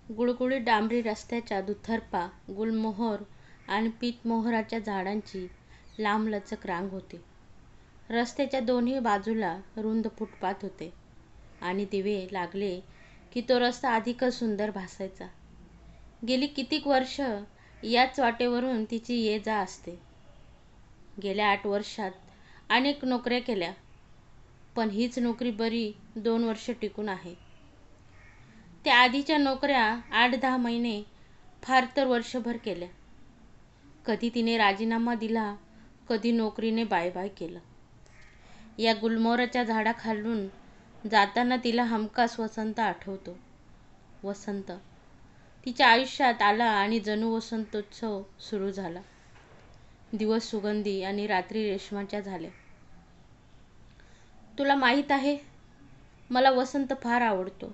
गुळगुळीत डांबरी रस्त्याच्या दुतर्फा गुलमोहर आणि पीतमोहराच्या झाडांची लांबलचक रांग होती. रस्त्याच्या दोन्ही बाजूला रुंद फुटपाथ होते आणि दिवे लागले की तो रस्ता अधिकच सुंदर भासायचा. गेली कितीक वर्ष याच वाटेवरून तिची ये जा असते. गेल्या 8 वर्षात अनेक नोकऱ्या केल्या, पण हीच नोकरी बरी 2 वर्ष टिकून आहे. त्या आधीच्या नोकऱ्या 8-10 महिने, फार तर वर्षभर केल्या. कधी तिने राजीनामा दिला, कधी नोकरीने बाय बाय केलं. या गुलमोहराच्या झाडाखालून जाताना तिला हमखास वसंत आठवतो. वसंत तिच्या आयुष्यात आला आणि जणू वसंतोत्सव सुरू झाला. दिवस सुगंधी आणि रात्री रेशमाच्या झाल्या. तुला माहीत आहे, मला वसंत फार आवडतो,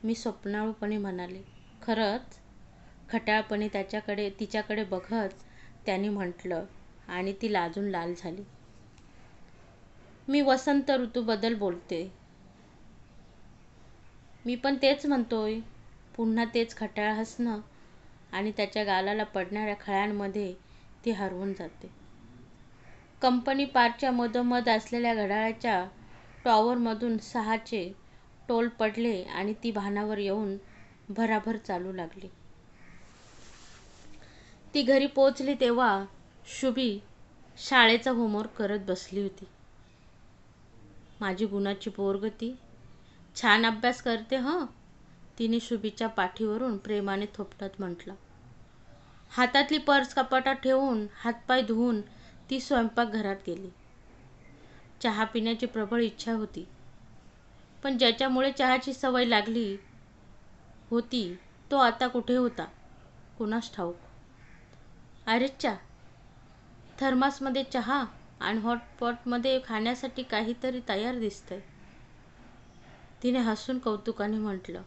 मी स्वप्नाळूपणे म्हणाले. खरंच? खट्याळपणे तिच्याकडे बघत त्याने म्हटलं आणि ती लाजून लाल झाली. मी वसंत ऋतूबद्दल बोलते. मी पण तेच म्हणतोय. पुन्हा तेच खट्याळ हसणं आणि त्याच्या गालाला पडणाऱ्या खळ्यांमध्ये ती हरवून जाते. कंपनी पार्कच्या मधोमध असलेल्या घड्याळाच्या टॉवरमधून 6चे टोल पडले आणि ती भानावर येऊन भराभर चालू लागली. ती घरी पोचली तेव्हा शुभी शाळेचा होमवर्क करत बसली होती. माझी गुणाची पोरग ती, छान अभ्यास करते हं, तिने शुभीच्या पाठीवरून प्रेमाने थोपटत म्हटलं. हातातली पर्स कपाटात ठेवून हातपाय धुवून ती स्वयंपाकघरात गेली. चहा पिण्याची प्रबळ इच्छा होती, पण ज्याच्यामुळे चहाची सवय लागली होती तो आता कुठे होता कुणास ठाऊक. अरेच्चा, थर्मासमध्ये चहा आणि हॉटपॉटमध्ये खाण्यासाठी काहीतरी तयार दिसतंय, तिने हसून कौतुकाने म्हटलं.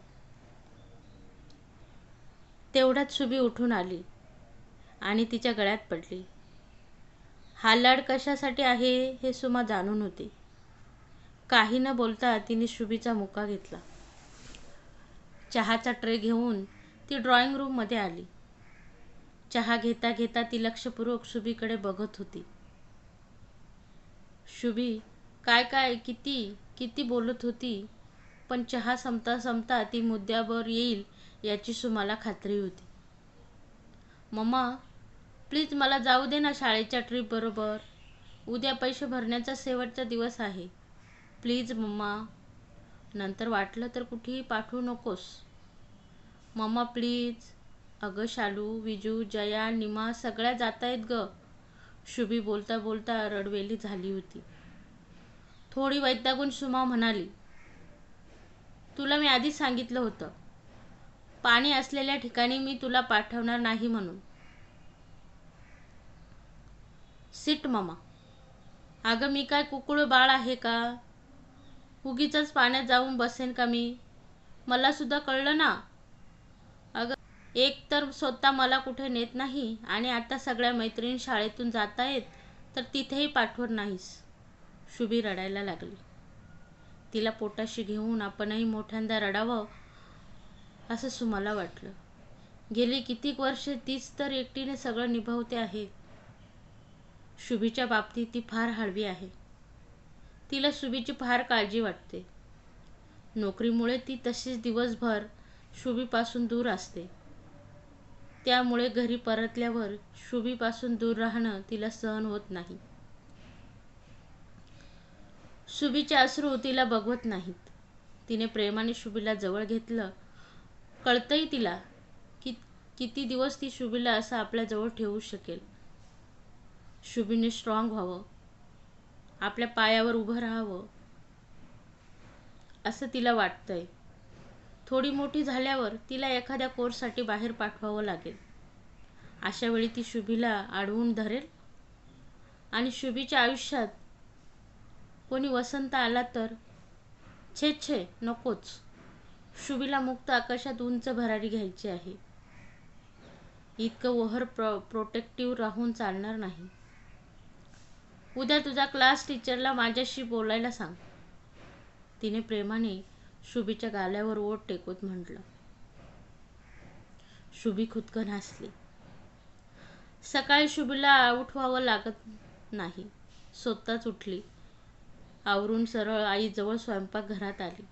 तेवढ्यात शुभी उठून आली आणि तिच्या गळ्यात पडली. हा लाड कशासाठी आहे हे सुमा जाणून होती. काही न बोलता तिने शुभीचा मुका घेतला. चहाचा ट्रे घेऊन ती ड्रॉइंग रूममध्ये आली. चहा घेता घेता ती लक्षपूर्वक शुभीकडे बघत होती. शुभी काय किती किती बोलत होती, पण चहा संपता संपता ती मुद्द्यावर येईल याची सुमाला खात्री होती. मम्मा, प्लीज मला जाऊ दे ना शाळेच्या ट्रिप बरोबर. उद्या पैसे भरण्याचा शेवटचा दिवस आहे. प्लीज मम्मा. नंतर वाटलं तर कुठेही पाठवू नकोस. मम्मा प्लीज. अगं शालू, विजू, जया, निमा सगळ्या जातायत ग. शुभी बोलता बोलता रडवेली झाली होती. थोडी वैतागून सुमा म्हणाली, तुला मी आधीच सांगितलं होतं, पाणी असलेल्या ठिकाणी मी तुला पाठवणार नाही म्हणून. सिट मम्मा. अगं मी काय कुकुळ बाळ आहे का? उगीचच पाण्यात जाऊन बसेन का मी? मला सुद्धा कळलं ना. अगं एक तर स्वतः मला कुठे नेत नाही आणि आता सगळ्या मैत्रिणी शाळेतून जातायत तर तिथेही पाठवत नाहीस. शुभी रडायला लागली. तिला पोटाशी घेऊन आपणही मोठ्यांदा रडावं असं सुमाला वाटलं. गेली कितीक वर्षे तीच तर एकटीने सगळं निभावते आहे. शुभीच्या बाबतीत ती फार हळवी आहे. तिला शुभीची फार काळजी वाटते. नोकरीमुळे ती तशीच दिवसभर शुभीपासून दूर असते. त्यामुळे घरी परतल्यावर शुभीपासून दूर राहणं तिला सहन होत नाही. शुभीचे अश्रू तिला बघवत नाहीत. तिने प्रेमाने शुभीला जवळ घेतलं. कळतंय तिला की किती दिवस ती शुभीला असं आपल्या जवळ ठेवू शकेल. शुभीने स्ट्रॉंग व्हावं, आपल्या पायावर उभं राहावं असं तिला वाटतंय. थोडी मोठी झाल्यावर तिला एखाद्या कोर्ससाठी बाहेर पाठवावं लागेल. अशा वेळी ती शुभीला अडवून धरेल आणि शुभीच्या आयुष्यात कोणी वसंत आला तर? छे छे नकोच. शुभीला मुक्त आकाशात उंच भरारी घ्यायची आहे. इतकं ओव्हर प्रोटेक्टिव्ह राहून चालणार नाही. उद्या तुझ्या क्लास टीचरला माझ्याशी बोलायला सांग, तिने प्रेमाने शुभीच्या गालावर ओठ टेकवत म्हटलं. शुभी खुदकन हसली. सकाळी शुभीला उठवावं लागत नाही. स्वतःच उठली. आवरून सरळ आईजवळ स्वयंपाकघरात आली.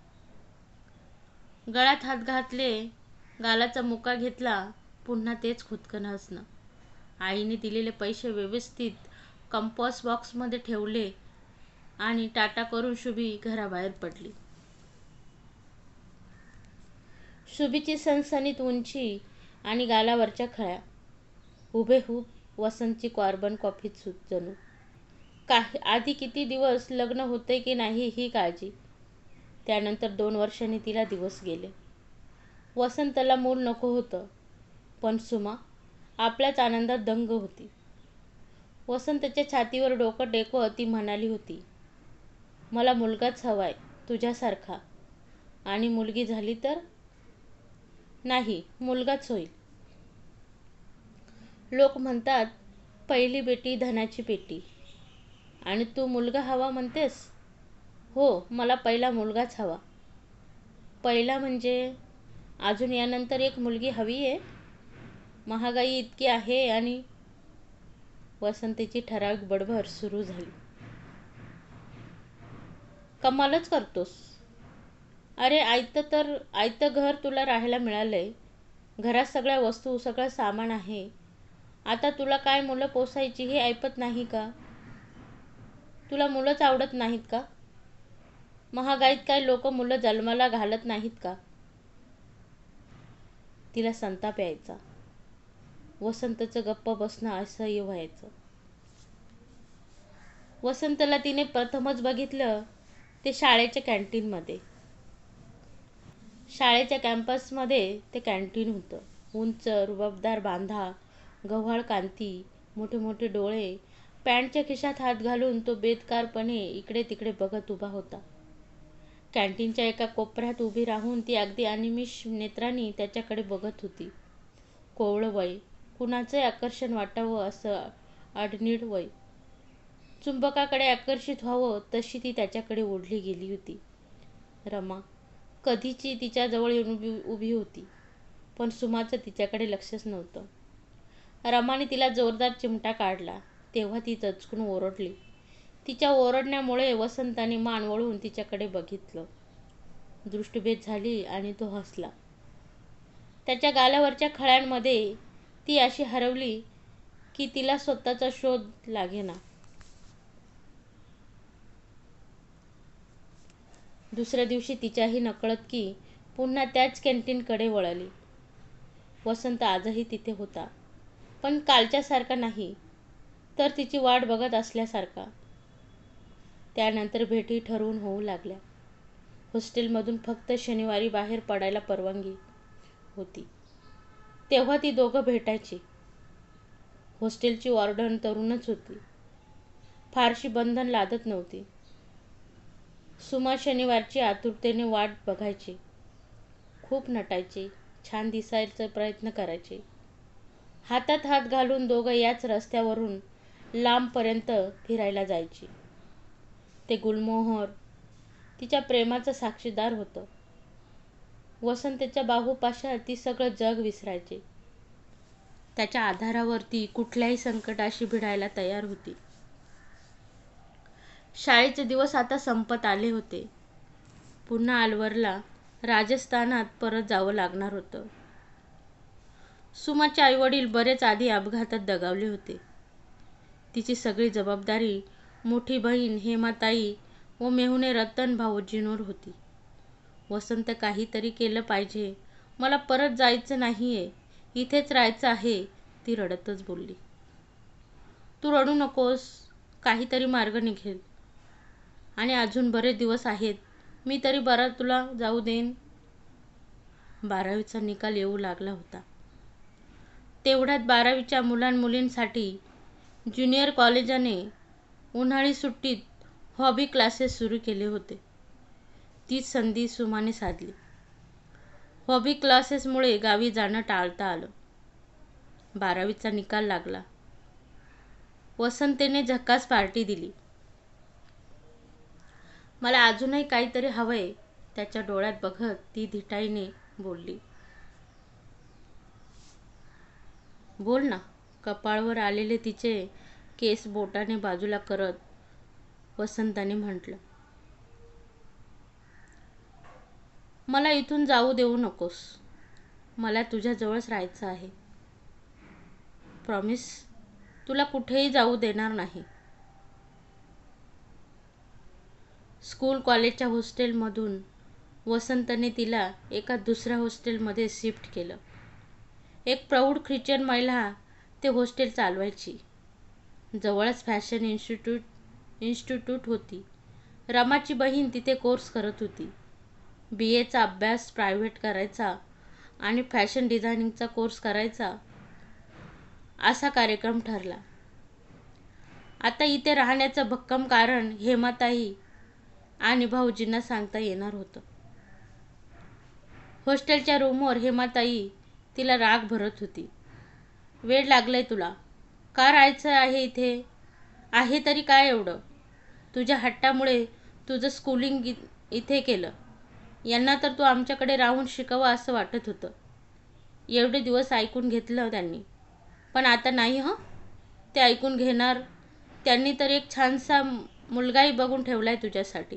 गळ्यात हात घातले, गालाचा मुका घेतला. पुन्हा तेच खुदकन हसणं. आईने दिलेले पैसे व्यवस्थित कंपॉस बॉक्समध्ये ठेवले आणि टाटा करून शुभी घराबाहेर पडली. शुभीची सणसणीत उंची आणि गालावरच्या खळ्या हुबेहूब वसंतची कार्बन कॉपीच जणू. आधी किती दिवस लग्न होते की नाही ही काळजी. त्यानंतर 2 वर्षांनी तिला दिवस गेले. वसंतला मूल नको होतं, पण सुमा आपल्याच आनंदात दंग होती. वसंतच्या छातीवर डोकं टेकवत ती म्हणाली होती, मला मुलगाच हवाय तुझ्यासारखा. आणि मुलगी झाली तर? नाही, मुलगाच होईल. लोक म्हणतात पहिली बेटी धनाची पेटी. आणि तू मुलगा हवा म्हणतेस? हो, मला पहिला मुलगाच हवा. पहिला म्हणजे अजून यानंतर एक मुलगी हवी आहे? महागाई इतकी आहे आणि वसंतीची ठराविक बडबड सुरू झाली. कमालच करतोस. अरे आयतं घर तुला राहायला मिळालंय. घरात सगळ्या वस्तू, सगळं सामान आहे. आता तुला काय मुलं पोसायची हे ऐपत नाही का? तुला मुलंच आवडत नाहीत का? महागाईत काय लोक मुलं जन्माला घालत नाहीत का? तिला संताप यायचा. वसंतचं गप्प बसणं असह्य व्हायचं. वसंतला तिने प्रथमच बघितलं ते शाळेच्या कॅन्टीनमध्ये. शाळेच्या कॅम्पसमध्ये ते कॅन्टीन होतं. उंच, रुबाबदार बांधा, गव्हाळ कांती, मोठे मोठे डोळे. पॅन्टच्या खिशात हात घालून तो बेदकारपणे इकडे तिकडे बघत उभा होता. कॅन्टीनच्या एका कोपऱ्यात उभी राहून ती अगदी अनिमिष नेत्रांनी त्याच्याकडे बघत होती. कोवळं वय, कुणाचंही आकर्षण वाटावं असं अडनिड वय. चुंबकाकडे आकर्षित व्हावं तशी ती त्याच्याकडे ओढली गेली होती. रमा कधीची तिच्याजवळ येऊन उभी होती, पण सुमाचं तिच्याकडे लक्षच नव्हतं. रमाने तिला जोरदार चिमटा काढला तेव्हा ती दचकून ओरडली. तिच्या ओरडण्यामुळे वसंताने मान वळून तिच्याकडे बघितलं. दृष्टीभेद झाली आणि तो हसला. त्याच्या गालावरच्या खळ्यांमध्ये ती अशी हरवली की तिला स्वतःचा शोध लागेना. दुसऱ्या दिवशी तिच्याही नकळत पुन्हा त्याच कॅन्टीनकडे वळली. वसंत आजही तिथे होता, पण कालच्यासारखा नाही, तर तिची वाट बघत असल्यासारखा. त्यानंतर भेटी ठरवून होऊ लागल्या. हॉस्टेलमधून फक्त शनिवारी बाहेर पडायला परवानगी होती, तेव्हा ती दोघं भेटायची. हॉस्टेलची वॉर्डन तरुणच होती. फारशी बंधन लादत नव्हती. सुमा शनिवारची आतुरतेने वाट बघायची. खूप नटायची, छान दिसायचा प्रयत्न करायची. हातात हात घालून दोघं याच रस्त्यावरून लांबपर्यंत फिरायला जायची. ते गुलमोहर तिच्या प्रेमाचं साक्षीदार होतं. वसंतच्या बाहूपाशात ती सगळं जग विसरायची. त्याच्या आधारावर ती कुठल्याही संकटाशी भिडायला तयार होती. शाळेचे दिवस आता संपत आले होते. पुन्हा अलवरला राजस्थानात परत जावं लागणार होतं. सुमाचे आईवडील बरेच आधी अपघातात दगावले होते. तिची सगळी जबाबदारी मोठी बहीण हेमाताई व मेहुणे रतन भाऊजींवर होती. वसंत काहीतरी केलं पाहिजे. मला परत जायचं नाहीये, इथेच राहायचं आहे, ती रडतच बोलली. तू रडू नकोस, काहीतरी मार्ग निघेल. आणि अजून बरेच दिवस आहेत. मी तरी बरा तुला जाऊ देईन. 12वीचा निकाल येऊ लागला होता. तेवढ्यात 12वीच्या मुलांमुलींसाठी ज्युनियर कॉलेजाने उन्हाळी सुट्टीत हॉबी क्लासेस सुरू केले होते. तीच संधी सुमाने साधली. हॉबी क्लासेसमुळे गावी जाणं टाळता आलं. 12वीचा निकाल लागला. वसंतेने झक्कास पार्टी दिली. मला अजूनही काहीतरी हवंय, त्याच्या डोळ्यात बघत ती धिटाईने बोलली. बोल ना. कपाळावर आलेले तिचे केस बोटाने बाजूला करत वसंताने म्हटलं. मला इथून जाऊ देऊ नकोस. मला तुझ्याजवळच राहायचं आहे. प्रॉमिस. तुला कुठेही जाऊ देणार नाही. स्कूल कॉलेजच्या हॉस्टेलमधून वसंतने तिला एका दुसऱ्या हॉस्टेलमध्ये शिफ्ट केलं. एक प्रौढ ख्रिश्चन महिला ते हॉस्टेल चालवायची. जवळच फॅशन इन्स्टिट्यूट होती. रमाची बहीण तिथे कोर्स करत होती. BAचा अभ्यास प्रायव्हेट करायचा आणि फॅशन डिझायनिंगचा कोर्स करायचा असा कार्यक्रम ठरला. आता इथे राहण्याचं भक्कम कारण हेमाताई आणि भाऊजींना सांगता येणार होतं. हॉस्टेलच्या रूमवर हेमाताई तिला राग भरत होती. वेळ लागलंय तुला. का राहायचं आहे इथे? आहे तरी काय एवढं? तुझ्या हट्टामुळे तुझं स्कूलिंग इथे केलं. यांना तर तू आमच्याकडे राहून शिकावं असं वाटत होतं. एवढे दिवस ऐकून घेतलं त्यांनी. पण आता नाही हं. ते ऐकून घेणार. त्यांनी तर एक छानसा मुलगाही बघून ठेवलाय तुझ्यासाठी.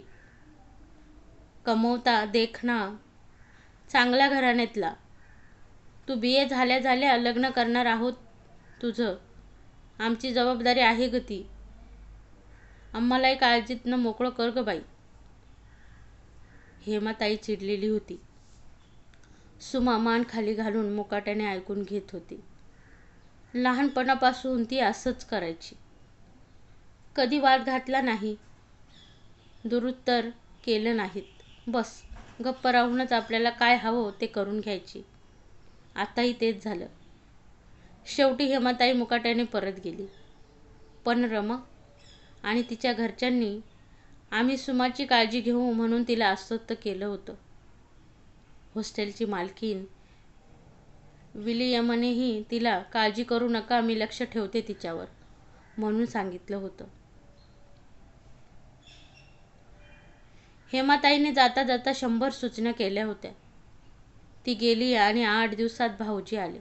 कमवता, देखणा, चांगल्या घराण्यातला. तू BA झाल्या झाल्या लग्न करणार आहोत तुझं. आमची जबाबदारी आहे ग ती. आम्हालाही काळजीत न मोकळं कर ग बाई. हेमाताई चिडलेली होती. सुमा मान खाली घालून मुकाट्याने ऐकून घेत होती. लहानपणापासून ती असंच करायची. कधी वाद घातला नाही. दुरुत्तर केलं नाहीत. बस गप्प राहूनच आपल्याला काय हवं ते करून घ्यायची. आताही तेच झालं. शेवटी हेमाताई मुकाट्याने परत गेली. पण रमा आणि तिच्या घरच्यांनी आम्ही सुमाची काळजी घेऊ म्हणून तिला अस्वस्थ केलं होतं. हॉस्टेलची मालकीण विलियमनेही तिला काळजी करू नका, मी लक्ष ठेवते तिच्यावर म्हणून सांगितलं होतं. हेमाताईने जाता जाता 100 सूचना केल्या होत्या. ती गेली आणि 8 दिवसात भाऊजी आले.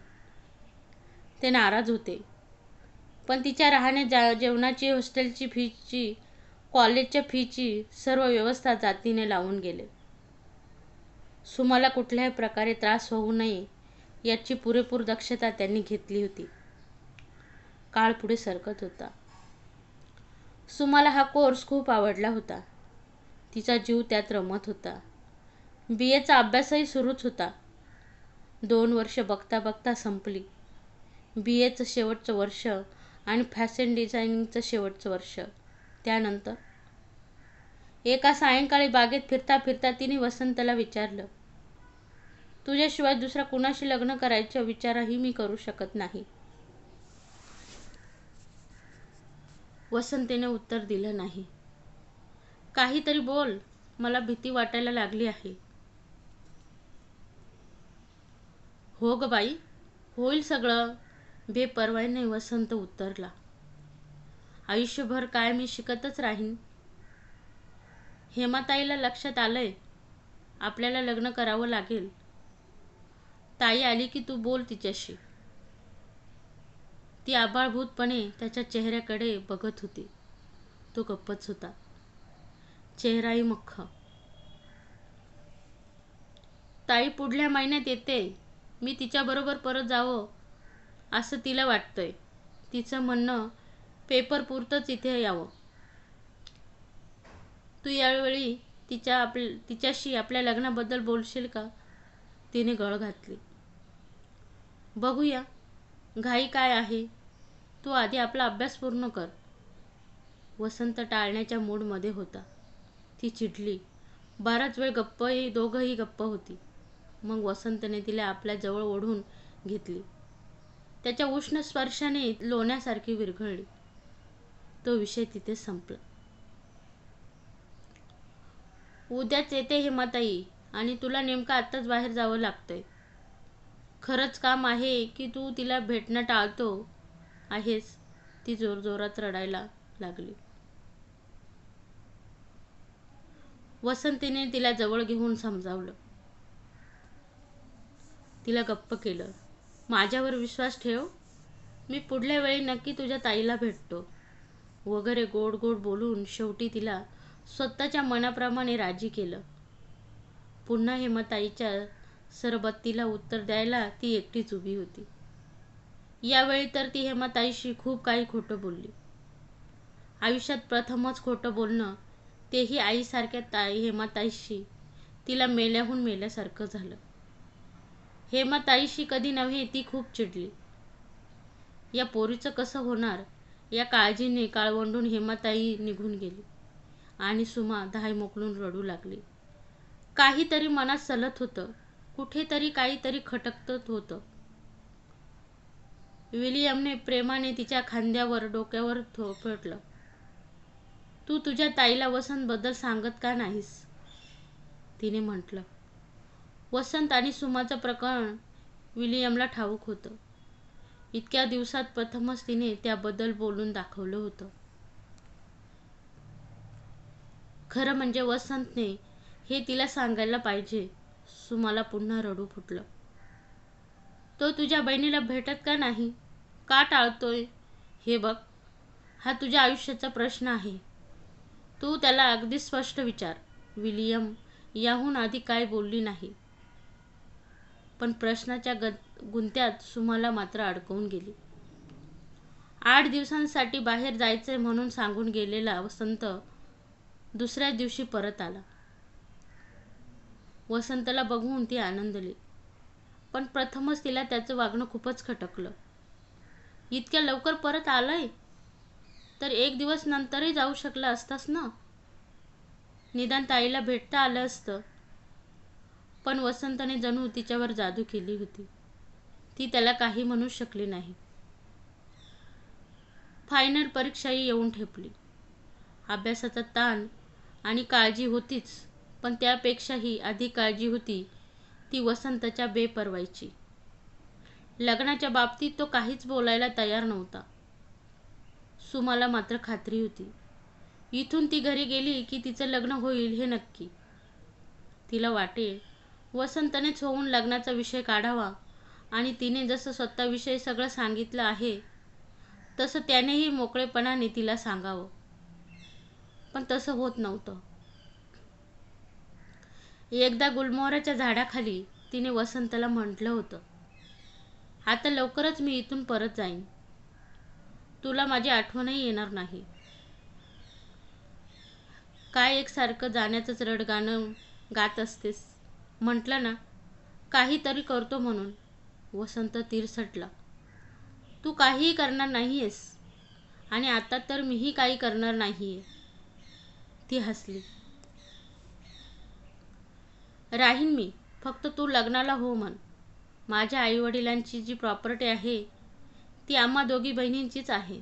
ते नाराज होते. पण तिच्या राहण्या जेवणाची, हॉस्टेलची फीची, कॉलेजच्या फीची सर्व व्यवस्था जातीने लावून गेले. सुमाला कुठल्याही प्रकारे त्रास होऊ नये याची पुरेपूर दक्षता त्यांनी घेतली होती. काळ पुढे सरकत होता. सुमाला हा कोर्स खूप आवडला होता. तिचा जीव त्यात रमत होता. BAचा अभ्यासही सुरूच होता. 2 वर्ष बघता बघता संपली. BAचं शेवटचं वर्ष आणि फॅशन डिझायनिंगचं शेवटचं वर्ष. त्यानंतर एका सायंकाळी बागेत फिरता फिरता तिने वसंतला विचारलं, तुझ्याशिवाय दुसऱ्या कुणाशी लग्न करायचा विचारही मी करू शकत नाही. वसंतीने उत्तर दिलं नाही. काहीतरी बोल. मला भीती वाटायला लागली आहे. हो ग बाई, होईल सगळं. बेपर्वाईने वसंत उत्तरला. आयुष्यभर काय मी शिकतच राहीन. हेमाताईला लक्षात आलंय आपल्याला लग्न करावं लागेल. ताई आली की तू बोल तिच्याशी. ती आबाळभूतपणे त्याच्या चेहऱ्याकडे बघत होती. तो गप्पच होता. चेहराही मख्ख. ताई पुढल्या महिन्यात येते. मी तिच्याबरोबर परत जावं असं तिला वाटतंय. तिचं म्हणणं पेपरपुरतंच इथे यावं. तू यावेळी तिच्याशी आपल्या लग्नाबद्दल बोलशील का? तिने गळ घातली. बघूया. घाई काय आहे? तू आधी आपला अभ्यास पूर्ण कर. वसंत टाळण्याच्या मूडमध्ये होता. ती चिडली. बराच वेळ दोघंही गप्प होती. मग वसंतने तिला आपल्या जवळ ओढून घेतली. त्याच्या उष्ण स्पर्शाने लोण्यासारखी विरघळली. तो विषय तिथेच संपला. उद्याच येते हेमाताई आणि तुला नेमकं आत्ताच बाहेर जावं लागतंय. खरंच काम आहे की तू तिला भेटणं टाळतो आहेस? ती जोरजोरात रडायला लागली. वसंतीने तिला जवळ घेऊन समजावलं. तिला गप्प केलं. माझ्यावर विश्वास ठेव. मी पुढल्या वेळी नक्की तुझ्या ताईला भेटतो वगैरे गोड गोड बोलून शेवटी तिला स्वतःच्या मनाप्रमाणे राजी केलं. पुन्हा हेमाताईच्या सरबत्तीला उत्तर द्यायला ती एकटीच उभी होती. यावेळी तर ती हेमाताईशी खूप काही खोटं बोलली. आयुष्यात प्रथमच खोटं बोलणं, तेही आईसारख्या हेमाताईशी. तिला मेल्याहून मेल्यासारखं झालं. हेमाताईशी कधी नव्हे ती खूप चिडली. या पोरीचं कसं होणार या काळजीने काळवंडून हेमाताई निघून गेली आणि सुमा धाय मोकलून रडू लागली. काहीतरी मनात सलत होतं, कुठेतरी काहीतरी खटकत होतं. विलियमने प्रेमाने तिच्या खांद्यावर डोक्यावर थोपटलं. तू तुझ्या ताईला वसंतबद्दल सांगत का नाहीस? तिने म्हटलं. वसंत आणि सुमाचं प्रकरण विलियमला ठाऊक होतं. इतक्या दिवसात प्रथमच तिने त्याबद्दल बोलून दाखवलं होतं. खरं म्हणजे वसंतने हे तिला सांगायला पाहिजे. सुमाला पुन्हा रडू फुटलं. तो तुझ्या बहिणीला भेटत का नाही? का टाळतोय? हे बघ, हा तुझ्या आयुष्याचा प्रश्न आहे. तू त्याला अगदी स्पष्ट विचार. विलियम याहून आधी काय बोलली नाही, पण प्रश्नाच्या गुंत्यात सुमाला मात्र अडकवून गेली. 8 दिवसांसाठी बाहेर जायचंय म्हणून सांगून गेलेला वसंत दुसऱ्या दिवशी परत आला. वसंतला बघून ती आनंदली, पण प्रथमच तिला त्याचं वागणं खूपच खटकलं. इतक्या लवकर परत आलाय तर 1 दिवस नंतरही जाऊ शकला असतास ना. निदान ताईला भेटता आलं असतं. पण वसंतने जणू तिच्यावर जादू केली होती. ती त्याला काही म्हणू शकली नाही. फायनल परीक्षाही येऊन ठेपली. अभ्यासाचा ताण आणि काळजी होतीच, पण त्यापेक्षाही अधिक काळजी होती ती वसंतच्या बेपर्वाईची. लग्नाच्या बाबतीत तो काहीच बोलायला तयार नव्हता. सुमाला मात्र खात्री होती, इथून ती घरी गेली की तिचं लग्न होईल हे नक्की. तिला वाटे वसंतनेच होऊन लग्नाचा विषय काढावा आणि तिने जसं स्वतःविषयी सगळं सांगितलं आहे तसं त्यानेही मोकळेपणाने तिला सांगावं. पण तसं होत नव्हतं. एकदा गुलमोहराच्या झाडाखाली तिने वसंतला म्हटलं होतं, आता लवकरच मी इथून परत जाईन. तुला माझी आठवणही येणार नाही. काय एकसारखं जाण्याचंच रडगाणं गात असतेस. म्हटलं ना काहीतरी करतो म्हणून. वसंत तिरसटला. तू काहीही करणार नाहीयेस आणि आता तर मीही काही करणार नाहीये. ती हसली. राहीन मी, फक्त तू लग्नाला हो म्हण. माझ्या आईवडिलांची जी प्रॉपर्टी आहे ती आम्हा दोघी बहिणींचीच आहे.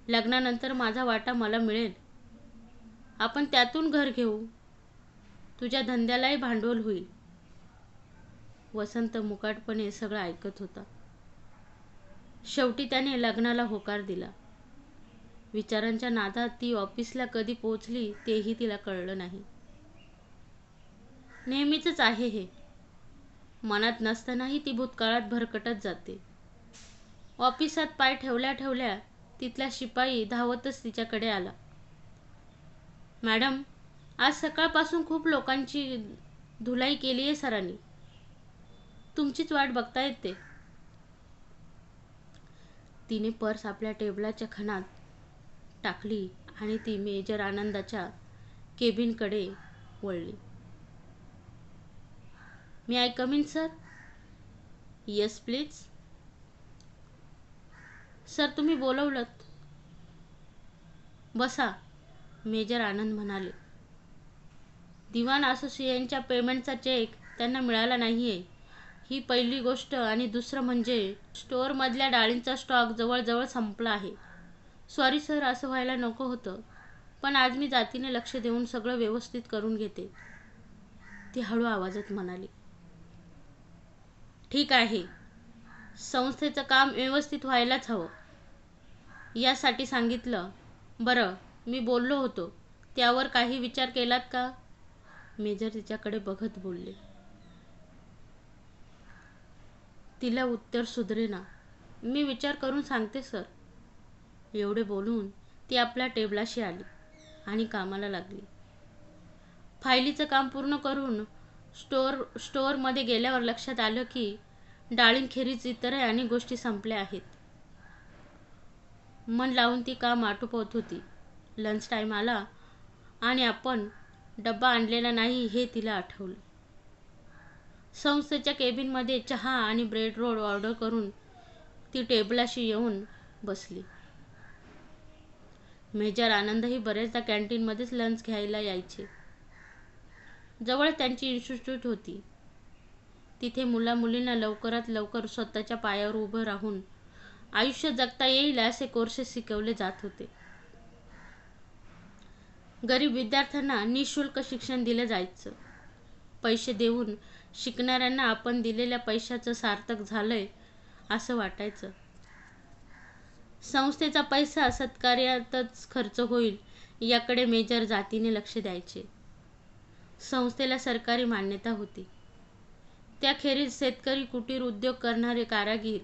लग्नानंतर माझा वाटा मला मिळेल. आपण त्यातून घर घेऊ. तुझ्या धंद्यालाही भांडवल होईल. वसंत मुकाटपणे सगळं ऐकत होता. शेवटी त्याने लग्नाला होकार दिला. विचारांच्या नादात ती ऑफिसला कधी पोहोचली तेही तिला कळलं नाही. नेहमीच आहे हे. मनात नसतानाही ती भूतकाळात भरकटत जाते. ऑफिसात पाय ठेवल्या ठेवल्या तिथला शिपाई धावतच तिच्याकडे आला. मॅडम, आज सकाळपासून खूप लोकांची धुलाई केली आहे सरांनी. तुमचीच वाट बघतायत ते. तिने पर्स आपल्या टेबलाच्या खणात टाकली आणि ती मेजर आनंदाच्या केबिनकडे वळली. May I come in sir? Yes please. Sir तुम्ही बोलवलंत. बसा, मेजर आनंद म्हणाले. दिवाण असोसिएशनच्या पेमेंटचा चेक त्यांना मिळाला नाहीये, ही पहिली गोष्ट. आणि दुसरं म्हणजे स्टोअरमधल्या डाळींचा स्टॉक जवळजवळ संपला आहे. सॉरी सर, असं व्हायला नको होतं, पण आज मी जातीने लक्ष देऊन सगळं व्यवस्थित करून घेते, ती हळू आवाजात म्हणाली. ठीक आहे, संस्थेचं काम व्यवस्थित व्हायलाच हवं यासाठी सांगितलं. बरं, मी बोललो होतो त्यावर काही विचार केलात का? मेजर तिच्याकडे बघत बोलले. तिला उत्तर सुधरेना. मी विचार करून सांगते सर. एवढे बोलून ती आपल्या टेबलाशी आली आणि कामाला लागली. फायलीचं काम पूर्ण करून स्टोअरमध्ये गेल्यावर लक्षात आलं की डाळींखेरीज इतरही अनेक गोष्टी संपल्या आहेत. मन लावून ती काम आटोपत होती. लंच टाईम आला आणि आपण डब्बा आणलेला नाही हे तिला आठवलं. संस्थेच्या केबिनमध्ये चहा आणि ब्रेड रोल ऑर्डर करून ती टेबलाशी येऊन बसली. मेजर आनंदही बरेचदा कॅन्टीनमध्येच लंच घ्यायला यायचे. जवळ त्यांची इन्स्टिट्यूट होती. तिथे मुलामुलींना लवकरात लवकर स्वतःच्या पायावर उभं राहून आयुष्य जगता येईल असे कोर्सेस शिकवले जात होते. गरीब विद्यार्थ्यांना निःशुल्क शिक्षण दिलं जायचं. पैसे देऊन शिकणाऱ्यांना आपण दिलेल्या पैशाचं सार्थक झालंय असं वाटायचं. संस्थेचा पैसा सत्कार्यातच खर्च होईल याकडे मेजर जातीने लक्ष द्यायचे. संस्थेला सरकारी मान्यता होती. त्याखेरीज शेतकरी, कुटीर उद्योग करणारे कारागीर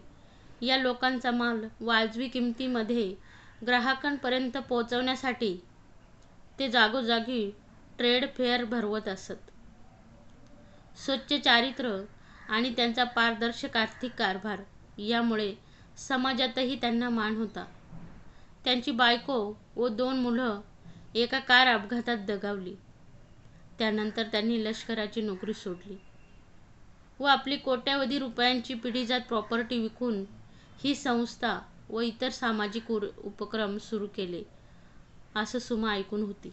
या लोकांचा माल वाजवी किमतीमध्ये ग्राहकांपर्यंत पोहोचवण्यासाठी ते जागोजागी ट्रेड फेअर भरवत असत. स्वच्छ चारित्र्य आणि त्यांचा पारदर्शक आर्थिक कारभार यामुळे समाजातही त्यांना मान होता. त्यांची बायको व 2 मुलं एका कार अपघातात दगावली. त्यानंतर त्यांनी लष्कराची नोकरी सोडली व आपली कोट्यावधी रुपयांची पिढीजात प्रॉपर्टी विकून ही संस्था व इतर सामाजिक उपक्रम सुरू केले असं सुमा ऐकून होती.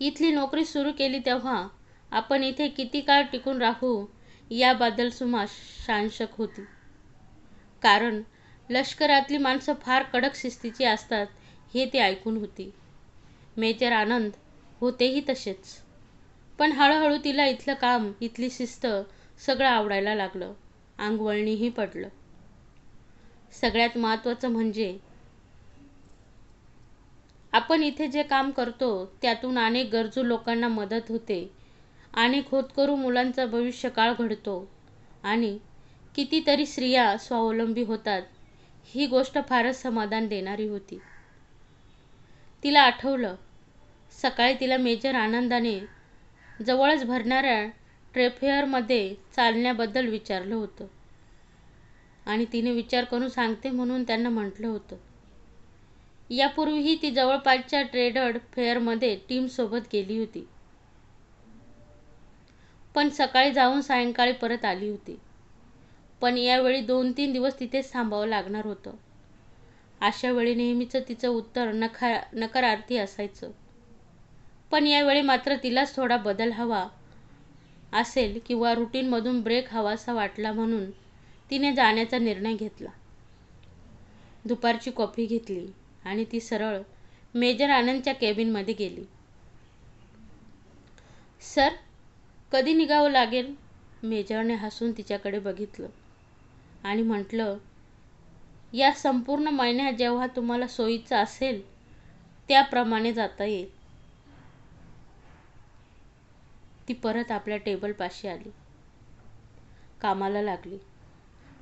इथली नोकरी सुरू केली तेव्हा आपण इथे किती काळ टिकून राहू याबद्दल सुमा साशंक होती. कारण लष्करातली माणसं फार कडक शिस्तीची असतात हे ती ऐकून होती. मेजर आनंद होतेही तसेच. पण हळूहळू तिला इथलं काम, इथली शिस्त सगळं आवडायला लागलं. अंगवळणीही पडलं. सगळ्यात महत्त्वाचं म्हणजे आपण इथे जे काम करतो त्यातून अनेक गरजू लोकांना मदत होते, अनेक होतकरू मुलांचा भविष्यकाळ घडतो आणि कितीतरी स्त्रिया स्वावलंबी होतात ही गोष्ट फारच समाधान देणारी होती. तिला आठवलं, सकाळी तिला मेजर आनंदाने जवळच भरणाऱ्या ट्रेफेअरमध्ये चालण्याबद्दल विचारलं होतं आणि तिने विचार करून सांगते म्हणून त्यांना म्हटलं होतं. यापूर्वीही ती जवळपासच्या ट्रेड फेअरमध्ये टीमसोबत गेली होती, पण सकाळी जाऊन सायंकाळी परत आली होती. पण यावेळी 2-3 दिवस तिथेच थांबावं लागणार होतं. अशा वेळी नेहमीचं तिचं उत्तर नकारार्थी असायचं. पण यावेळी मात्र तिलाच थोडा बदल हवा असेल किंवा रुटीनमधून ब्रेक हवासा वाटला म्हणून तिने जाण्याचा निर्णय घेतला. दुपारची कॉफी घेतली आणि ती सरळ मेजर आनंदच्या केबिनमध्ये गेली. सर, कधी निघावं लागेल? मेजरने हसून तिच्याकडे बघितलं आणि म्हटलं, या संपूर्ण महिन्यात जेव्हा तुम्हाला सोयीचं असेल त्याप्रमाणे जाता येईल. ती परत आपल्या टेबलपाशी आली. कामाला लागली.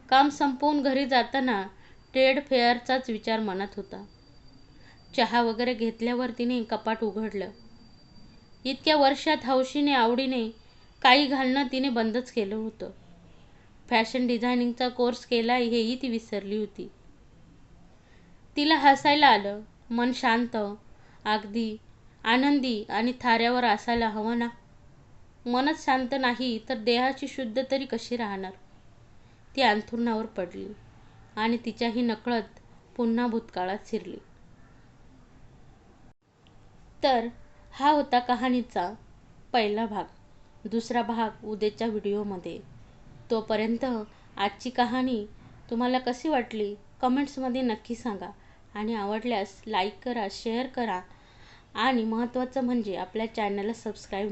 काम संपवून घरी जाताना ट्रेड फेअरचाच विचार मनात होता. चहा वगैरे घेतल्यावर तिने कपाट उघडलं. इतक्या वर्षात हौशीने आवडीने काही घालणं तिने बंदच केलं होतं. फॅशन डिझायनिंगचा कोर्स केलाय हेही ती विसरली होती. तिला हसायला आलं. मन शांत, अगदी आनंदी आणि थाऱ्यावर असायला हवं ना. मनच शांत नाही तर देहाची शुद्ध तरी कशी राहणार? ती अंथरुणावर पडली आणि तिच्याही नकळत पुन्हा भूतकाळात शिरली. तर हा होता कहाणीचा पहिला भाग. दुसरा भाग उद्याच्या व्हिडिओमध्ये. तोपर्यंत आजची कहाणी तुम्हाला कशी वाटली कमेंट्समध्ये नक्की सांगा आणि आवडल्यास लाईक करा, शेअर करा आणि महत्त्वाचं म्हणजे आपल्या चॅनलला सबस्क्राईब